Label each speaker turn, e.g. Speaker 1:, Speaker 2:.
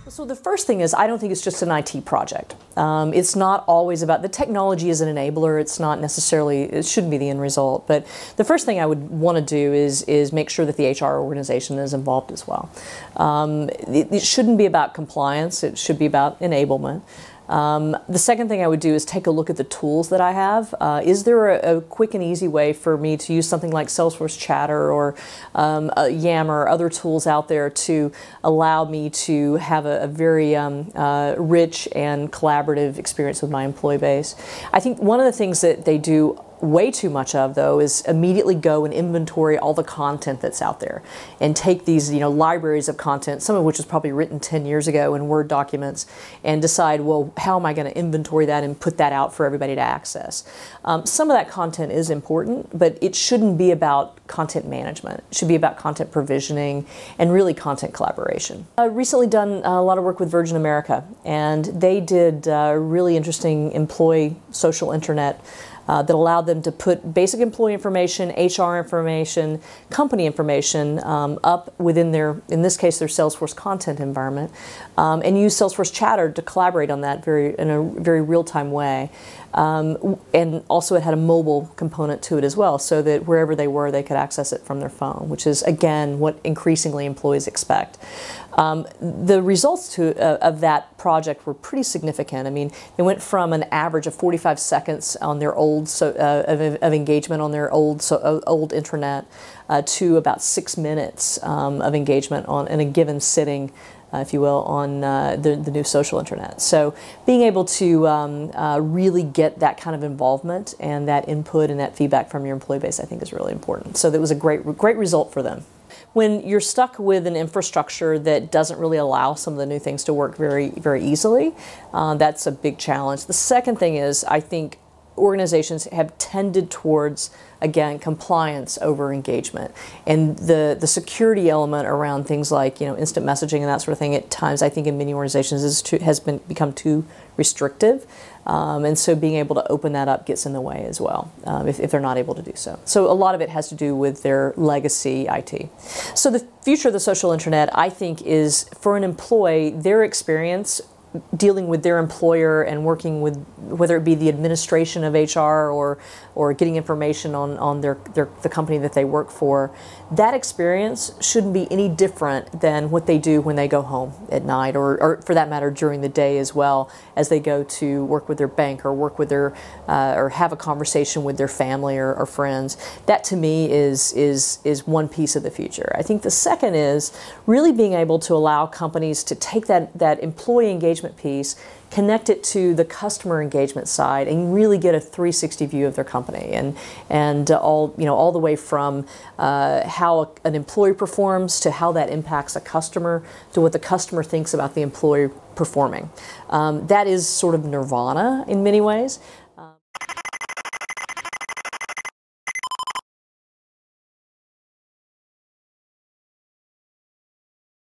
Speaker 1: So the first thing is, I don't think it's just an IT project. It's not always about, the technology is an enabler, it's not necessarily, it shouldn't be the end result, but the first thing I would want to do is make sure that the HR organization is involved as well. It shouldn't be about compliance, it should be about enablement. The second thing I would do is take a look at the tools that I have. Is there a quick and easy way for me to use something like Salesforce Chatter or Yammer or other tools out there to allow me to have a very rich and collaborative experience with my employee base? I think one of the things that they do way too much of, though, is immediately go and inventory all the content that's out there and take these, libraries of content, some of which was probably written 10 years ago in Word documents, and decide, well, how am I going to inventory that and put that out for everybody to access? Some of that content is important, but it shouldn't be about content management. It should be about content provisioning and really content collaboration. I've recently done a lot of work with Virgin America, and they did really interesting employee social intranet that allowed them to put basic employee information, HR information, company information up within their, in this case, their Salesforce content environment, and use Salesforce Chatter to collaborate on that in a very real-time way. And also it had a mobile component to it as well, so that wherever they were, they could access it from their phone, which is, again, what increasingly employees expect. The results of that project were pretty significant. I mean, they went from an average of 45 seconds on their old of engagement on their old intranet to about 6 minutes of engagement in a given sitting, if you will, on the new social intranet. So being able to really get that kind of involvement and that input and that feedback from your employee base, I think, is really important. So that was a great result for them. When you're stuck with an infrastructure that doesn't really allow some of the new things to work very easily, that's a big challenge. The second thing is, I think organizations have tended towards, again, compliance over engagement, and the security element around things like instant messaging and that sort of thing at times, I think in many organizations has become too restrictive, and so being able to open that up gets in the way as well if they're not able to do so. So a lot of it has to do with their legacy IT. So the future of the social intranet, I think, is for an employee, their experience dealing with their employer and working with, whether it be the administration of HR or getting information on the company that they work for, that experience shouldn't be any different than what they do when they go home at night, or for that matter during the day as well, as they go to work with their bank or work with their or have a conversation with their family or friends. That to me is one piece of the future. I think the second is really being able to allow companies to take that employee engagement piece, connect it to the customer engagement side, and really get a 360 view of their company, and all the way from how an employee performs to how that impacts a customer to what the customer thinks about the employee performing. That is sort of nirvana in many ways.